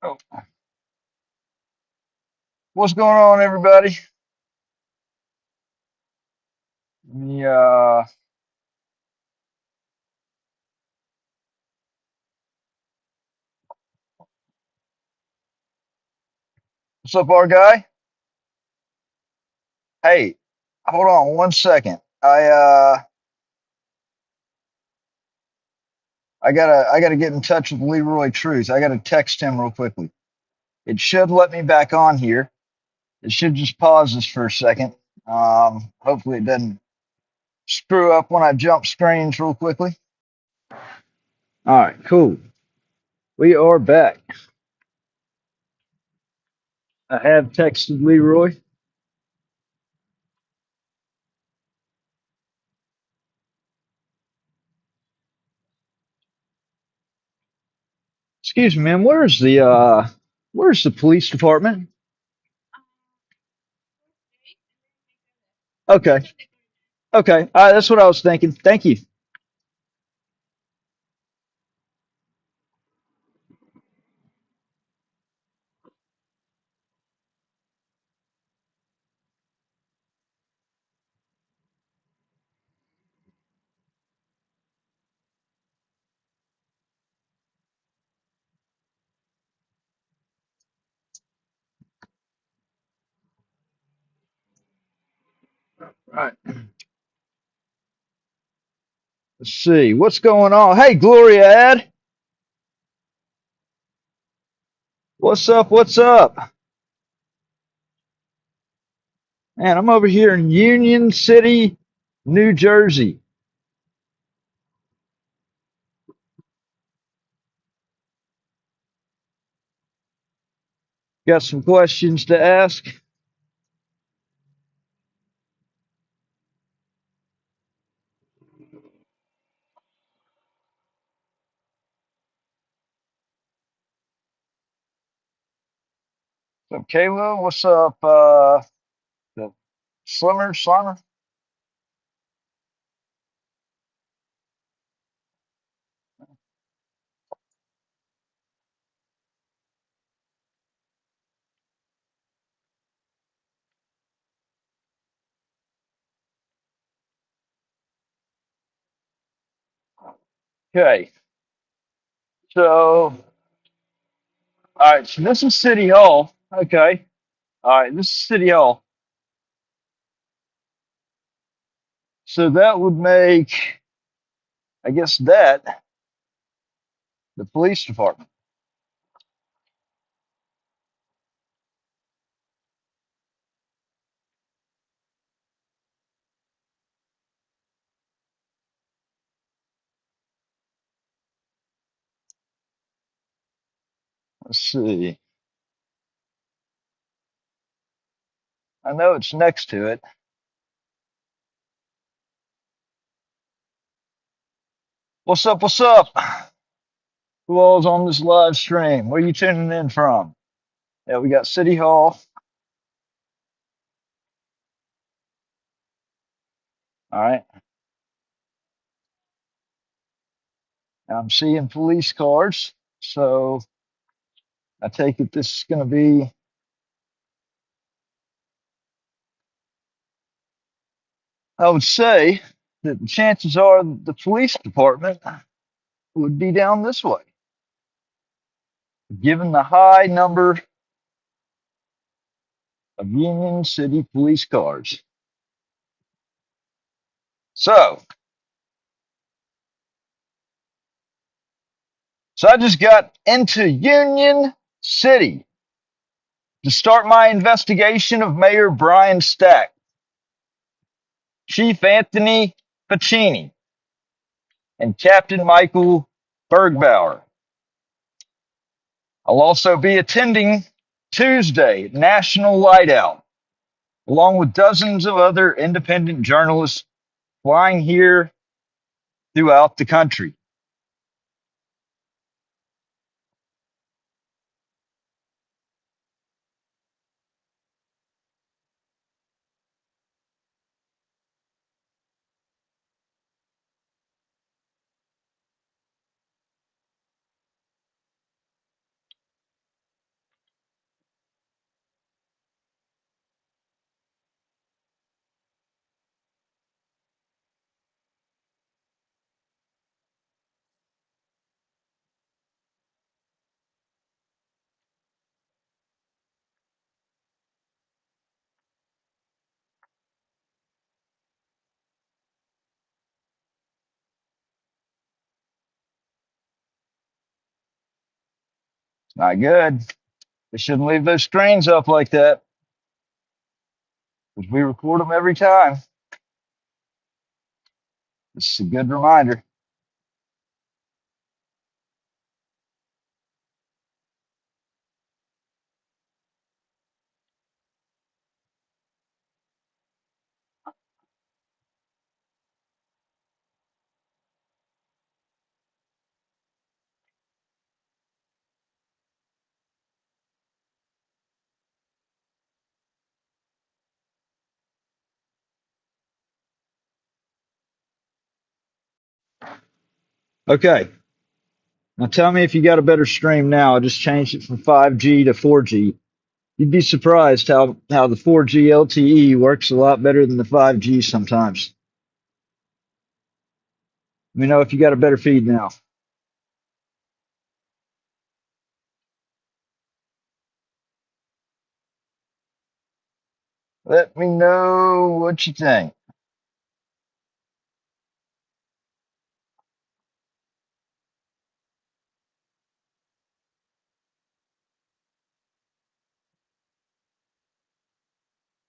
Oh, what's going on, everybody? Yeah, what's up, our guy? Hey, hold on one second. I gotta get in touch with Leroy Truth. I gotta text him real quickly. It should let me back on here. It should just pause this for a second. Hopefully it doesn't screw up when I jump screens real quickly. All right, cool. We are back. I have texted Leroy. Excuse me, man. Where's the police department? Okay. Okay. All right, that's what I was thinking. Thank you. All right. Let's see what's going on. Hey, Gloria Ad, what's up? What's up, man? I'm over here in Union City, New Jersey. Got some questions to ask. What's up, Kayla? What's up, the Slimer? Okay, so all right, so this is City Hall. Okay, all right, this is City Hall. So that would make, I guess, that the police department. Let's see. I know it's next to it. What's up? What's up? Who all's on this live stream? Where you tuning in from? Yeah, we got City Hall. All right. I'm seeing police cars. So I take it this is going to be, I would say that the chances are the police department would be down this way, given the high number of Union City police cars. So, so I just got into Union City to start my investigation of Mayor Brian Stack, Chief Anthony Pacini, and Captain Michael Bergbauer. I'll also be attending Tuesday National Light Out, along with dozens of other independent journalists flying here throughout the country. Not good. They shouldn't leave those screens up like that because we record them every time. This is a good reminder. Okay. Now tell me if you got a better stream now. I just changed it from 5G to 4G. You'd be surprised how the 4G LTE works a lot better than the 5G sometimes. Let me know if you got a better feed now. Let me know what you think.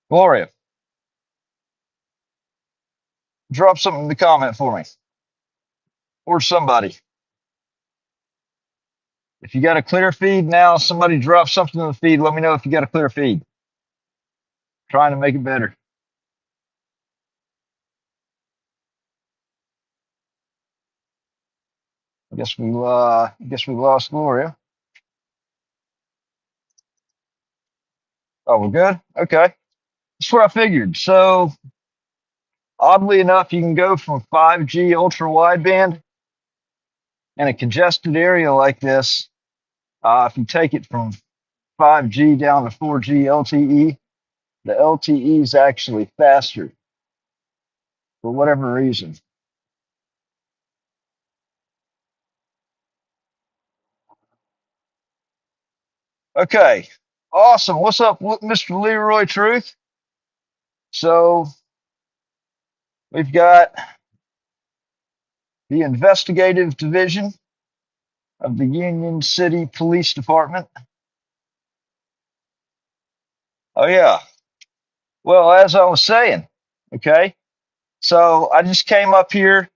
Gloria, drop something in the comment for me or somebody. If you got a clear feed now, somebody drop something in the feed. Let me know if you got a clear feed. Trying to make it better. I guess we lost Gloria. Oh, we're good. Okay, that's what I figured. So oddly enough, you can go from 5G ultra wideband in a congested area like this. If you take it from 5G down to 4G LTE, the LTE is actually faster for whatever reason. Okay, awesome. What's up, Mr. Leroy Truth? So we've got the investigative division of the Union City Police Department. Oh, yeah. Well, as I was saying, okay, so I just came up here.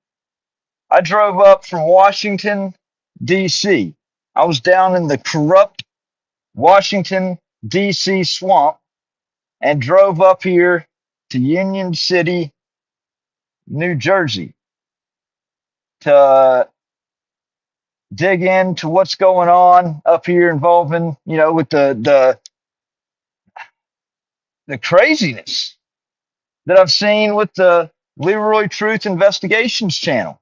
I drove up from Washington, D.C. I was down in the corrupt Washington, D.C. swamp and drove up here to Union City, New Jersey to dig into what's going on up here involving, with the craziness that I've seen with the Leroy Truth Investigations channel.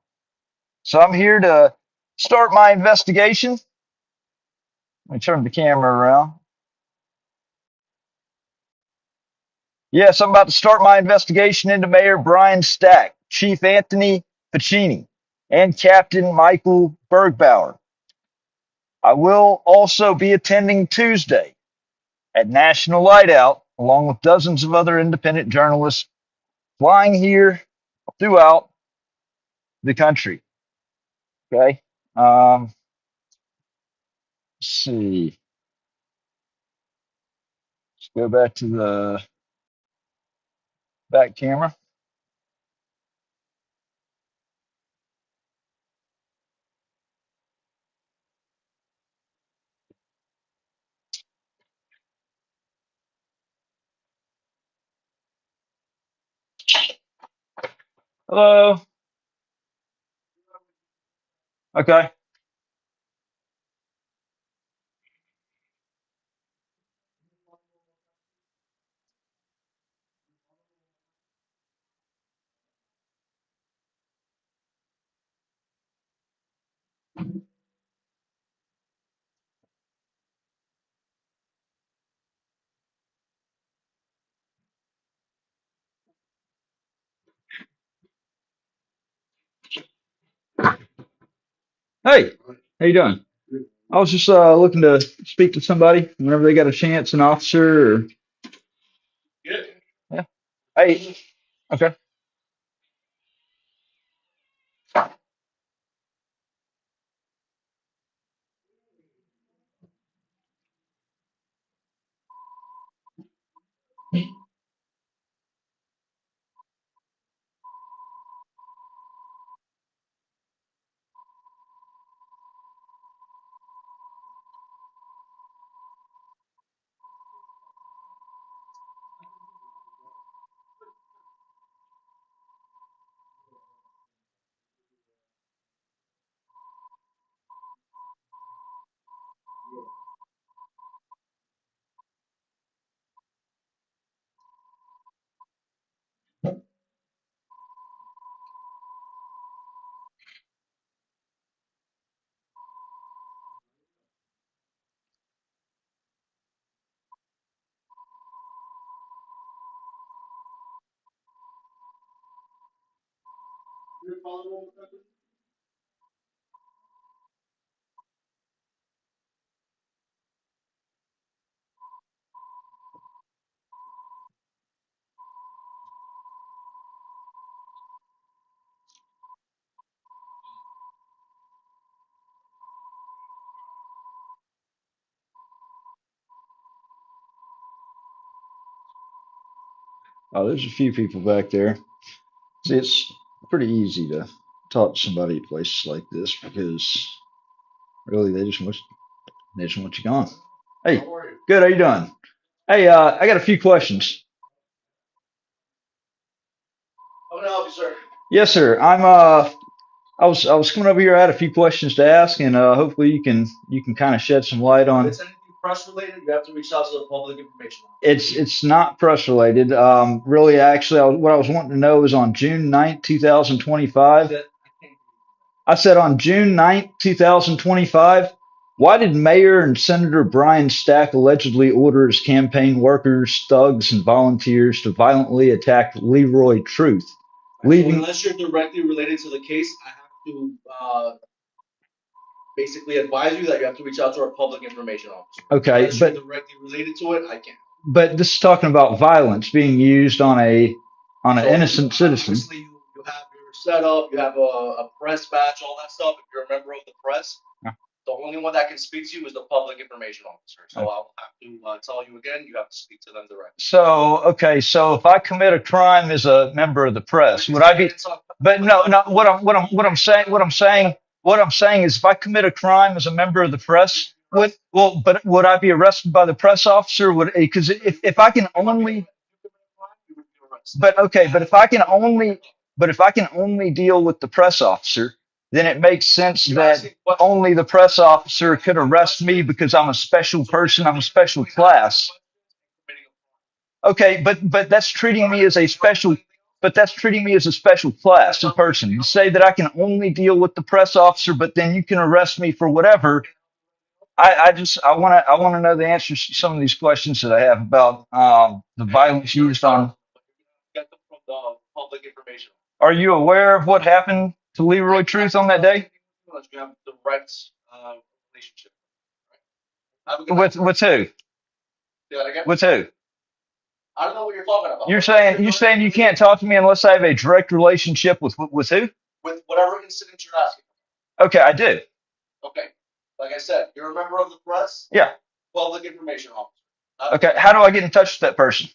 So I'm here to start my investigation. Let me turn the camera around. Yes, I'm about to start my investigation into Mayor Brian Stack, Chief Anthony Pacini, and Captain Michael Bergbauer. I will also be attending Tuesday at National Lightout, along with dozens of other independent journalists flying here throughout the country. Okay. Let's see. Let's go back to the back camera. Hello. Okay. Hey, how you doing? I was just looking to speak to somebody whenever they got a chance, an officer or yeah. Hey, okay. Oh, there's a few people back there. See, it's pretty easy to talk to somebody at places like this because really they just want you gone. Hey, good. How you doing? Hey, I got a few questions. Yes, sir. I was coming over here. I had a few questions to ask, and hopefully you can kind of shed some light on. It's not press related. Really, actually, what I was wanting to know is on June 9th, 2025. I said on June 9th, 2025. Why did Mayor and Senator Brian Stack allegedly order his campaign workers, thugs, and volunteers to violently attack Leroy Truth, leaving? Okay, but this is talking about violence being used on an innocent citizen. So, okay, so if I commit a crime as a member of the press, would I be? But no, no. What I'm saying is, if I commit a crime as a member of the press, but would I be arrested by the press officer? Would because if I can only, but okay, but if I can only deal with the press officer, then it makes sense that only the press officer could arrest me because I'm a special person, I'm a special class. Okay, but that's treating me as a special, but that's treating me as a special class of person. You say that I can only deal with the press officer, but then you can arrest me for whatever. I want to know the answers to some of these questions that I have about the violence used on. Are you aware of what happened to Leroy Truth on that day? With who? With who? You're saying you can't talk to me unless I have a direct relationship with who? Okay, I do. Yeah. Okay, how do I get in touch with that person?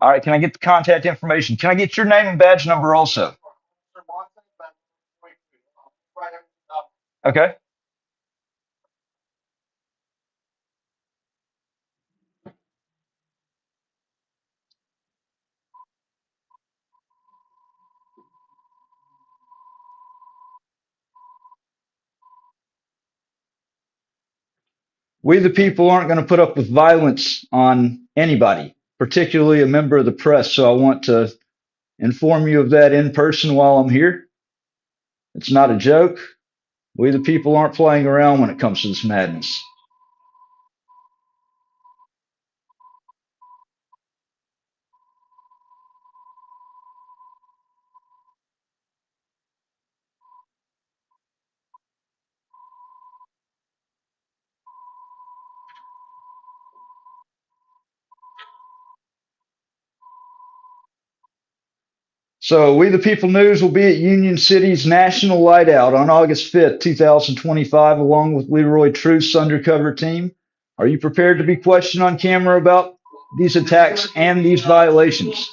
All right, can I get the contact information? Can I get your name and badge number also? Okay. We the people aren't going to put up with violence on anybody, particularly a member of the press. So I want to inform you of that in person while I'm here. It's not a joke. We the people aren't playing around when it comes to this madness. So, We the People News will be at Union City's National Light Out on August 5th, 2025, along with Leroy Truth's undercover team. Are you prepared to be questioned on camera about these attacks and these violations?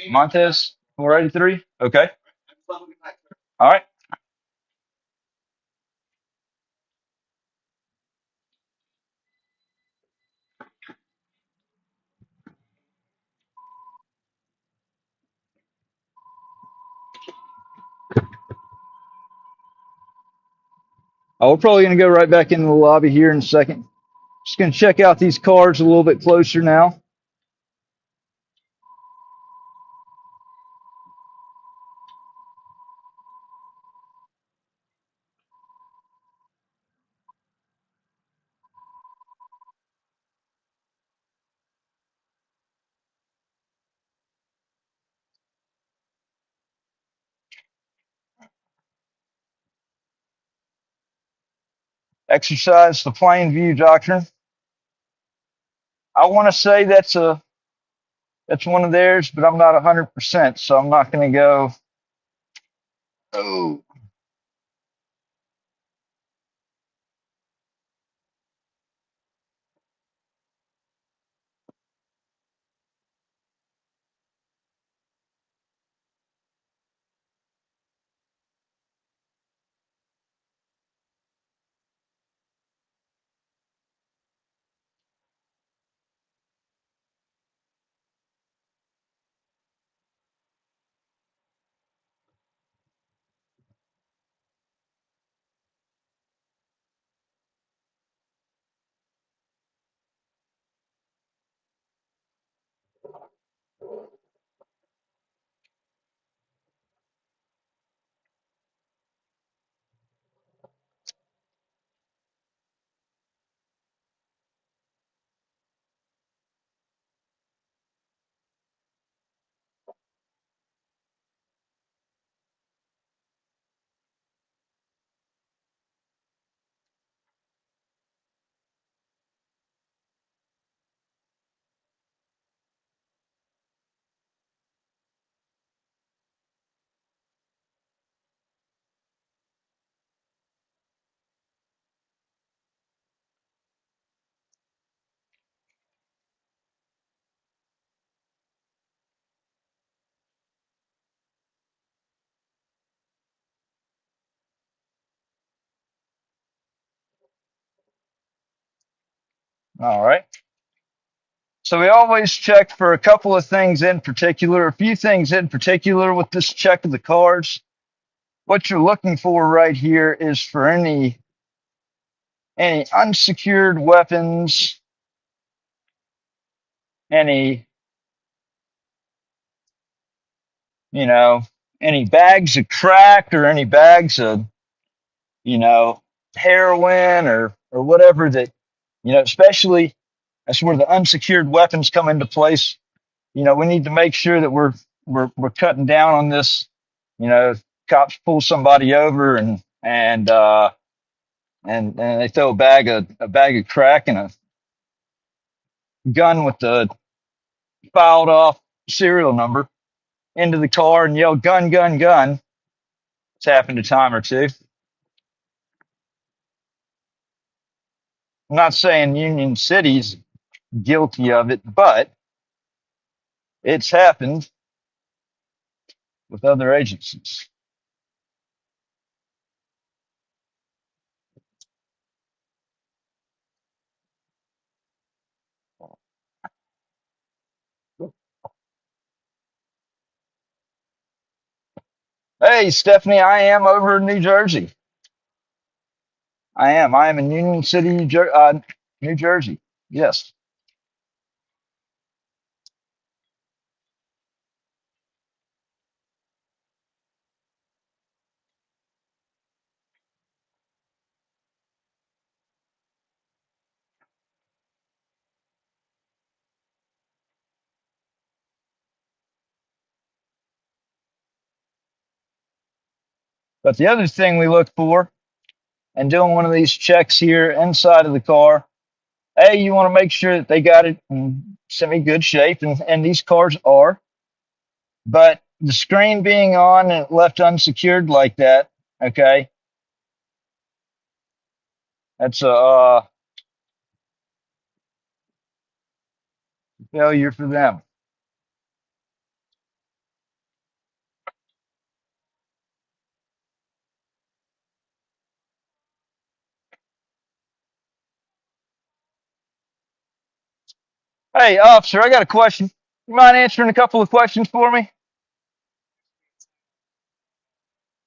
Montez 483? Okay. All right. We're probably going to go right back into the lobby here in a second. Just going to check out these cards a little bit closer now. exercise the plain view doctrine. I want to say that's one of theirs, but I'm not 100%, so I'm not going to go. Oh, all right. So we always check for a couple of things in particular, a few things in particular with this check of the cards. What you're looking for right here is for any unsecured weapons, any, you know, any bags of crack or any bags of, you know, heroin or whatever that, especially that's where the unsecured weapons come into place. We need to make sure that we're cutting down on this. Cops pull somebody over and they throw a bag of crack and a gun with the filed off serial number into the car and yell gun, gun, gun. It's happened a time or two. I'm not saying Union City's guilty of it, but it's happened with other agencies. Hey, Stephanie, I am over in New Jersey. I am. I am in Union City, New Jersey. Yes. But the other thing we look for and doing one of these checks here inside of the car, hey, you want to make sure that they got it in semi good shape, and these cars are. But the screen being on and left unsecured like that, okay, that's a failure for them. Hey, officer, I got a question. You mind answering a couple of questions for me?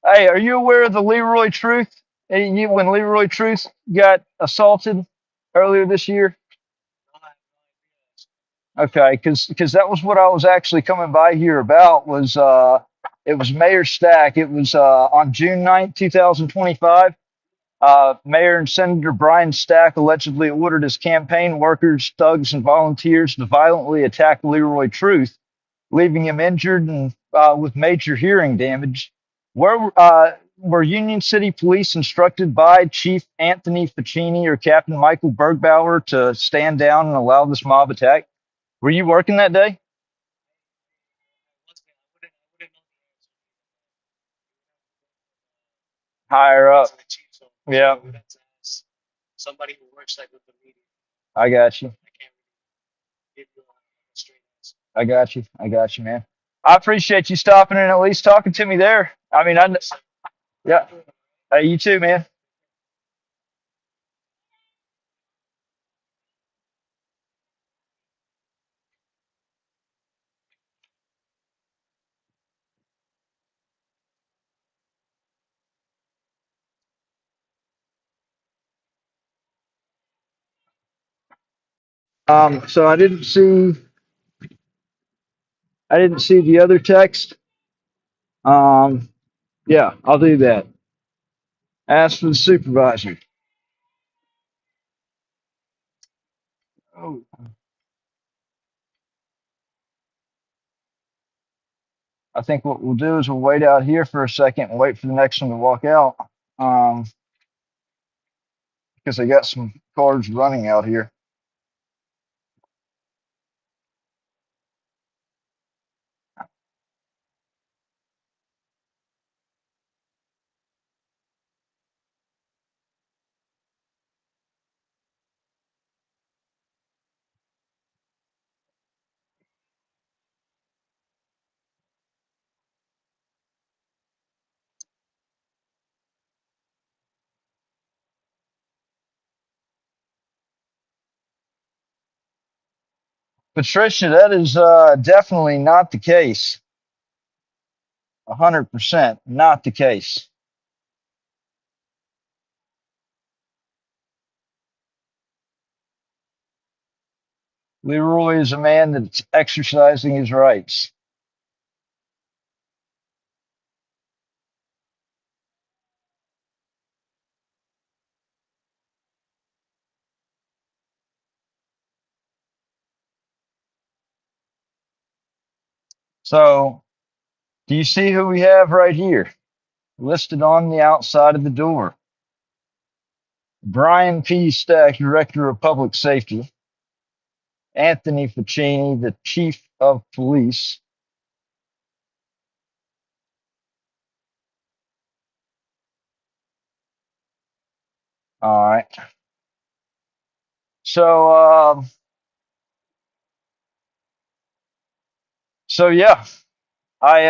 Hey, are you aware of the Leroy Truth? When Leroy Truth got assaulted earlier this year? Okay, because that was what I was actually coming by here about was it was Mayor Stack. It was on June 9th, 2025. Mayor and Senator Brian Stack allegedly ordered his campaign workers, thugs, and volunteers to violently attack Leroy Truth, leaving him injured and with major hearing damage. Where were Union City Police instructed by Chief Anthony Ficini or Captain Michael Bergbauer to stand down and allow this mob attack? Were you working that day? Higher up. Yeah, I got you. I got you. I got you, man. I appreciate you stopping and at least talking to me there. I mean, yeah. Hey, you too, man. So I didn't see the other text. Um, yeah, I'll do that. Ask for the supervisor. Oh, I think what we'll do is we'll wait out here for a second and wait for the next one to walk out. Um, because they got some cars running out here. Patricia, that is definitely not the case. 100% not the case. Leroy is a man that's exercising his rights. So, do you see who we have right here listed on the outside of the door? Brian P. Stack, Director of Public Safety. Anthony Ficini, the Chief of Police. All right. So, yeah, I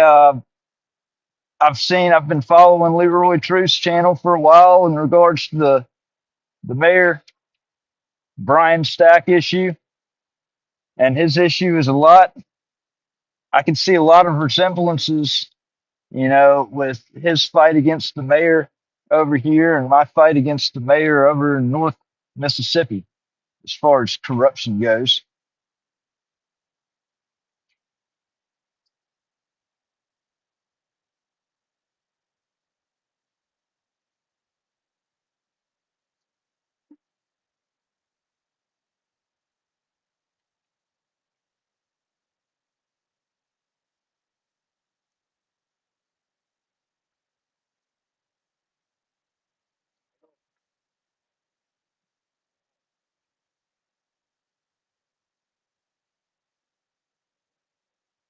I've been following Leroy Truth's channel for a while in regards to the mayor Brian Stack issue, and his issue is a lot. I can see a lot of resemblances, with his fight against the mayor over here and my fight against the mayor over in North Mississippi as far as corruption goes.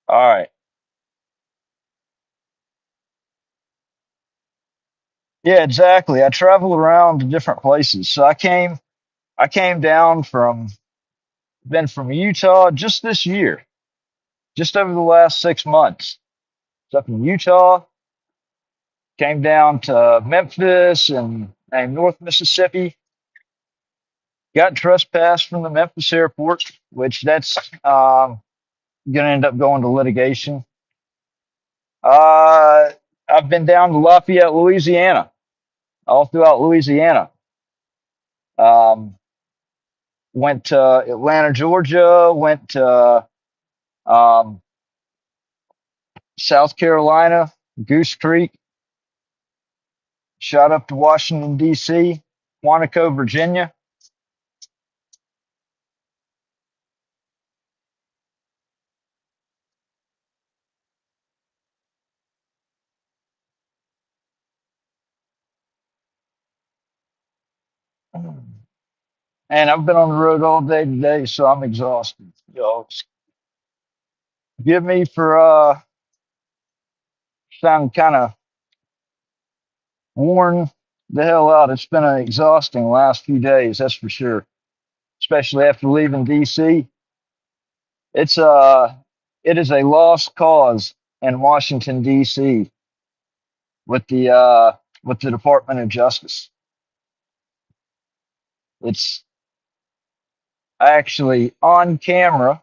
All right. Yeah, exactly. I travel around to different places. So I came down from been from Utah just this year, just over the last 6 months. So up in Utah, came down to Memphis and North Mississippi, got trespassed from the Memphis airport, which that's going to end up going to litigation. Uh, I've been down to Lafayette, Louisiana, all throughout Louisiana. Um, went to Atlanta, Georgia, went to um, South Carolina, Goose Creek, shot up to Washington, D.C., Quantico, Virginia. And I've been on the road all day today, so I'm exhausted. Y'all, give me for sound kind of worn the hell out. It's been an exhausting last few days, that's for sure. Especially after leaving DC. It's it is a lost cause in Washington DC with the Department of Justice. It's actually on camera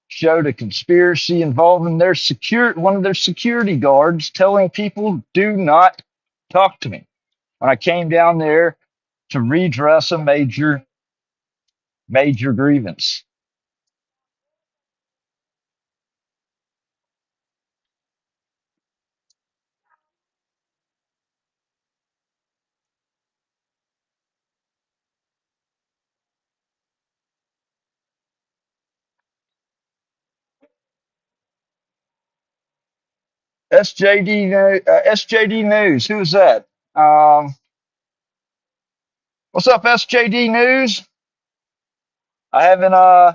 showed a conspiracy involving their one of their security guards telling people do not talk to me when I came down there to redress a major grievance. SJD News. Who is that? Um, what's up, SJD News? I haven't uh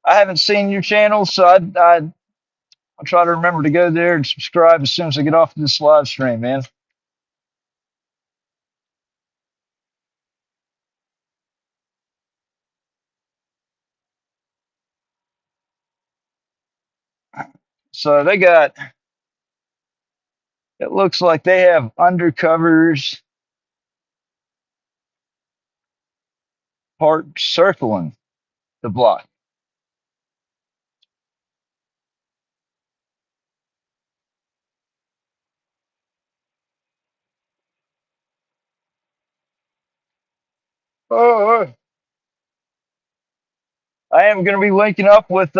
I haven't seen your channel, so I'll try to remember to go there and subscribe as soon as I get off this live stream, man. So they got it looks like they have undercovers parked circling the block. Oh, I am going to be linking up with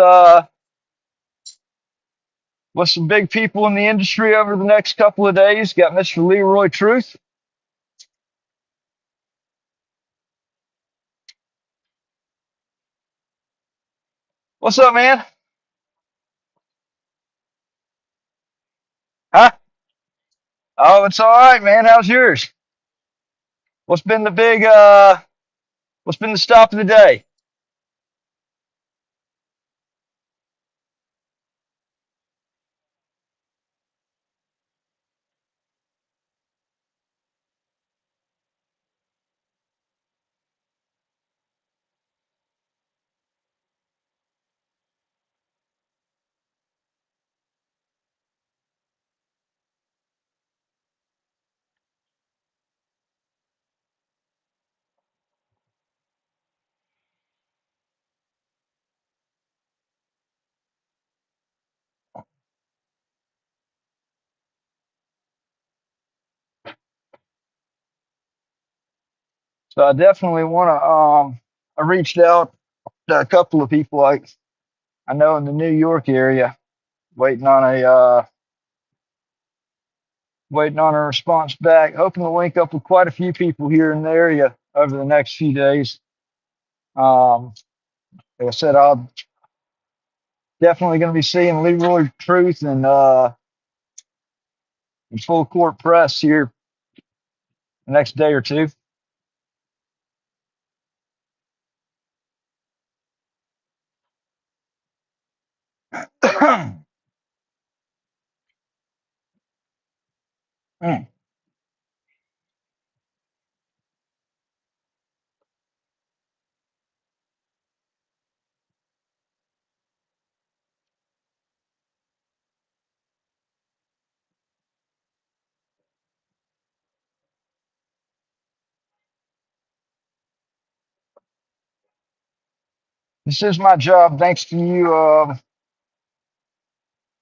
some big people in the industry over the next couple of days. Got Mr. Leroy Truth. What's up, man? Huh? Oh, it's all right, man. How's yours? What's been the big what's been the stop of the day? So I definitely want to I reached out to a couple of people I know in the New York area waiting on a response back. Hoping to link up with quite a few people here in the area over the next few days. Um, like I said, I'll definitely going to be seeing Leroy Truth and in full court press here the next day or two. This is my job. Thanks to you.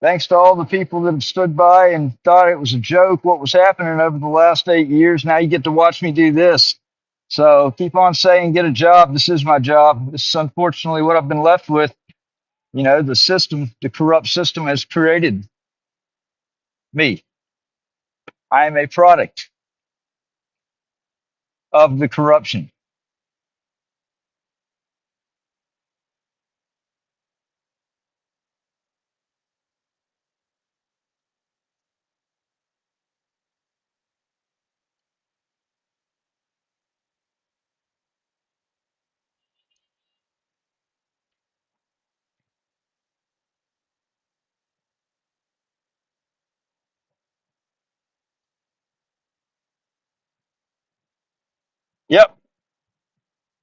Thanks to all the people that have stood by and thought it was a joke what was happening over the last 8 years. Now you get to watch me do this. So keep on saying, get a job. This is my job. This is unfortunately what I've been left with. You know, the system, the corrupt system has created me. I am a product of the corruption.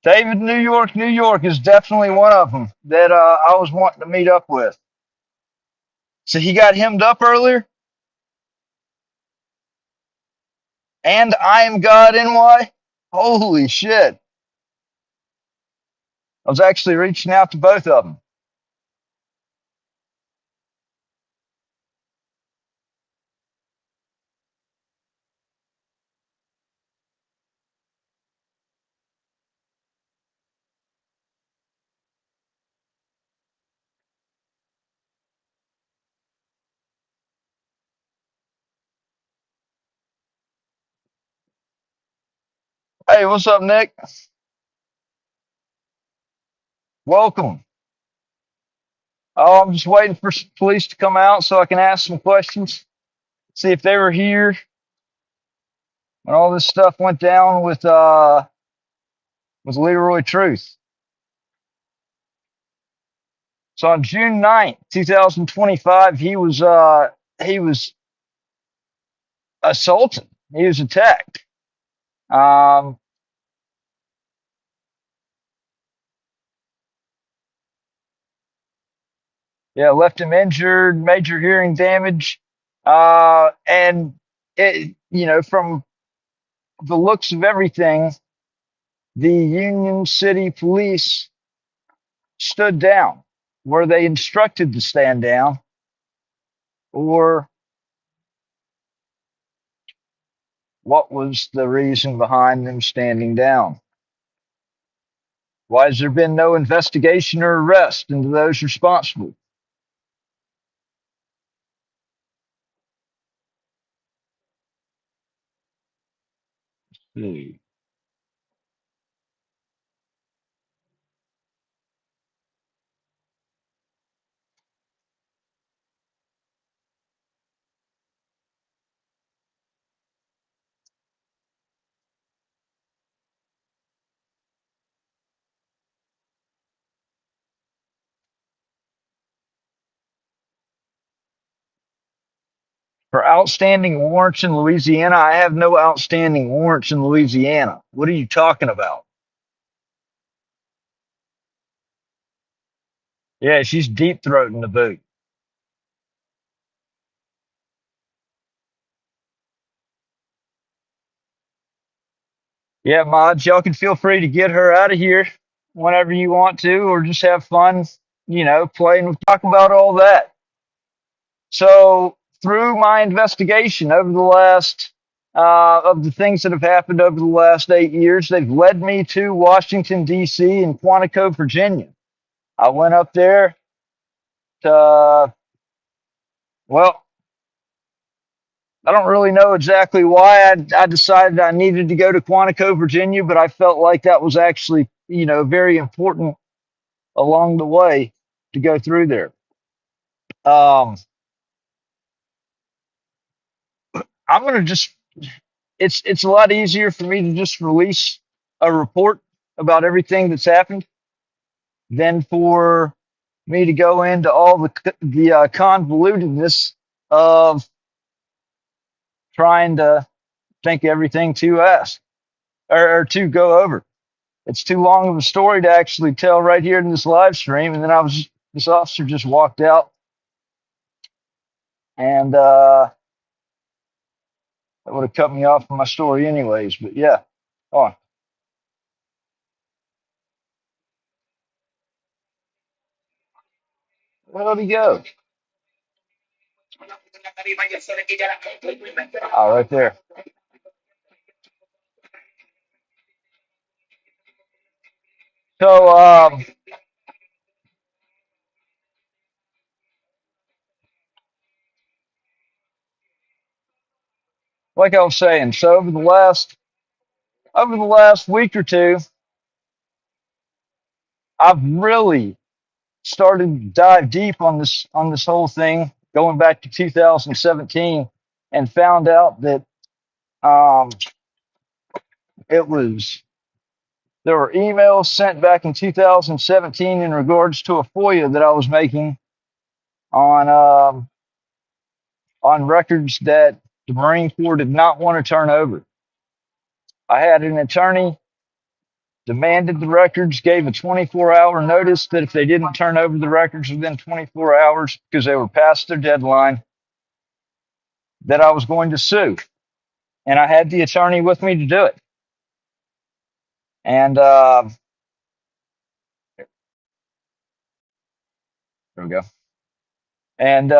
David, New York, New York is definitely one of them that I was wanting to meet up with. So he got hemmed up earlier, and I am God NY. Holy shit! I was actually reaching out to both of them. Hey, what's up, Nick? Welcome. Oh, I'm just waiting for police to come out so I can ask some questions, see if they were here when all this stuff went down with Leroy Truth. So on June 9th, 2025, he was assaulted. He was attacked. Um, yeah, left him injured, major hearing damage, and from the looks of everything, the Union City Police stood down. Were they instructed to stand down, or what was the reason behind them standing down? Why has there been no investigation or arrest into those responsible? Hmm. For outstanding warrants in Louisiana, I have no outstanding warrants in Louisiana. What are you talking about? Yeah, she's deep throating the boot. Yeah, mods, y'all can feel free to get her out of here whenever you want to, or just have fun, playing, talk about all that. So, through my investigation over the last, of the things that have happened over the last 8 years, they've led me to Washington, D.C. and Quantico, Virginia. I went up there to, well, I don't really know exactly why I decided I needed to go to Quantico, Virginia, but I felt like that was actually, very important along the way to go through there. Um, I'm going to just, it's a lot easier for me to just release a report about everything that's happened than for me to go into all the convolutedness of trying to think everything to us or to go over. It's too long of a story to actually tell right here in this live stream. And then this officer just walked out and that would have cut me off from my story anyways. But yeah, on. Where'd he go? Oh, right there. So, like I was saying, so over the last week or two, I've really started to dive deep on this whole thing, going back to 2017, and found out that um, it was there were emails sent back in 2017 in regards to a FOIA that I was making on on records that the Marine Corps did not want to turn over. I had an attorney demanded the records, gave a 24-hour notice that if they didn't turn over the records within 24 hours because they were past their deadline, that I was going to sue. And I had the attorney with me to do it. And there we go. And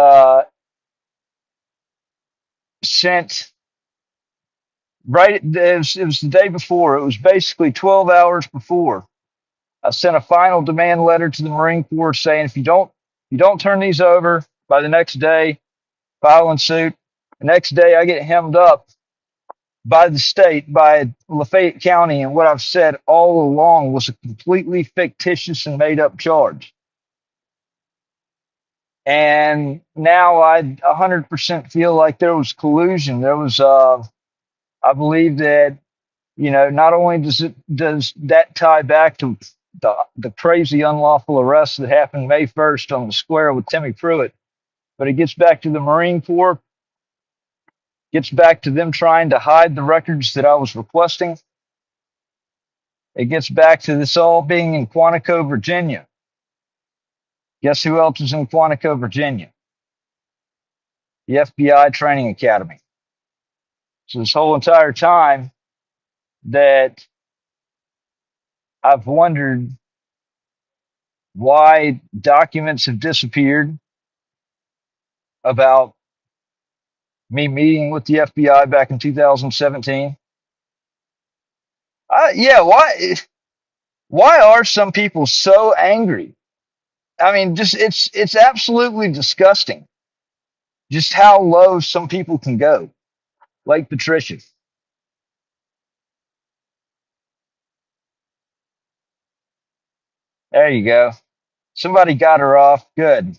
sent it was the day before. It was basically 12 hours before. I sent a final demand letter to the Marine Corps saying if you don't turn these over by the next day, filing suit. The next day I get hemmed up by the state, by Lafayette County, and what I've said all along was a completely fictitious and made up charge. And now I 100% feel like there was collusion. There was, I believe that, not only does that tie back to the crazy unlawful arrest that happened May 1st on the square with Timmy Pruitt, but it gets back to the Marine Corps, gets back to them trying to hide the records that I was requesting. It gets back to this all being in Quantico, Virginia. Guess who else is in Quantico, Virginia? The FBI Training Academy. So this whole entire time that I've wondered why documents have disappeared about me meeting with the FBI back in 2017. Yeah, why are some people so angry? I mean, just it's absolutely disgusting just how low some people can go. Like Patricia. There you go. Somebody got her off. Good.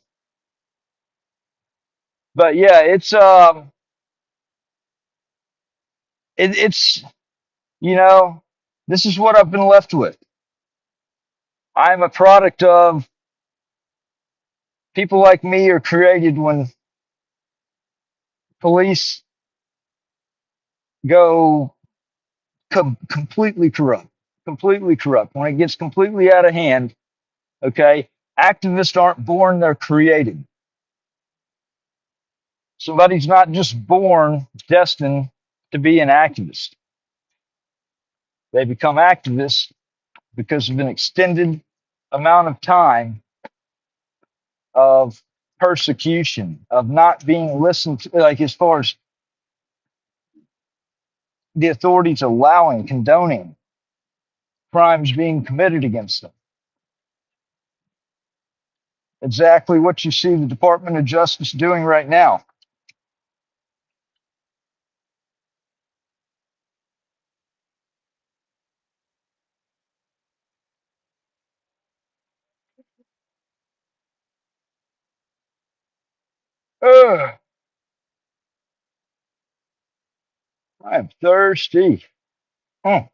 But yeah, it's you know, this is what I've been left with. I'm a product of people like me are created when police go completely corrupt. Completely corrupt. When it gets completely out of hand, okay? Activists aren't born, they're created. Somebody's not just born destined to be an activist. They become activists because of an extended amount of time of persecution, of not being listened to, like as far as the authorities allowing, condoning crimes being committed against them. Exactly what you see the Department of Justice doing right now. Ugh, I'm thirsty. Hmm.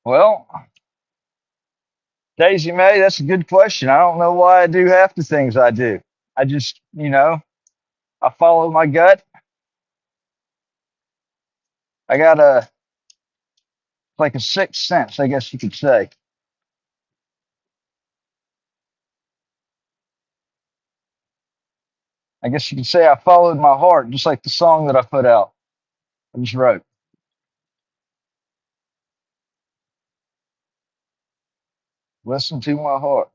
Well, Daisy May, that's a good question. I don't know why I do half the things I do. I just, I follow my gut. I got like a sixth sense, I guess you could say. I guess you could say I followed my heart, just like the song that I put out. I just wrote. Listen to my heart.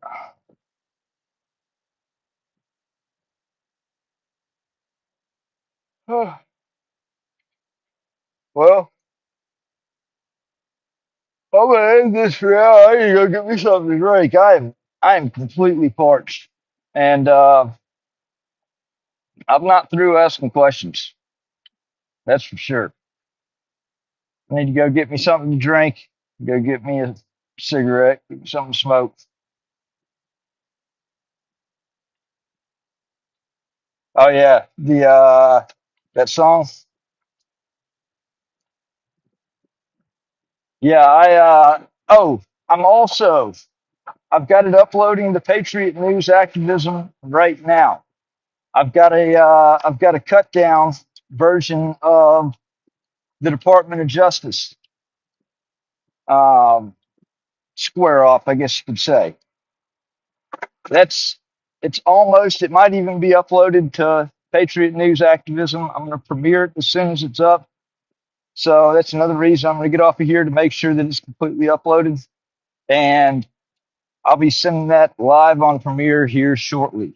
Well, I'm gonna end this for now. I need to go get me something to drink. I am completely parched, and I'm not through asking questions. That's for sure. I need to go get me something to drink. Go get me cigarette, something to smoke. Oh yeah, the that song. Yeah, oh, I'm also I've got it uploading the Patriot News Activism right now. I've got a cut down version of the Department of Justice um, square off, I guess you could say. That's it's almost. It might even be uploaded to Patriot News Activism. I'm going to premiere it as soon as it's up. So that's another reason I'm going to get off of here to make sure that it's completely uploaded. And I'll be sending that live on Premiere here shortly.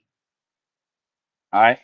All right.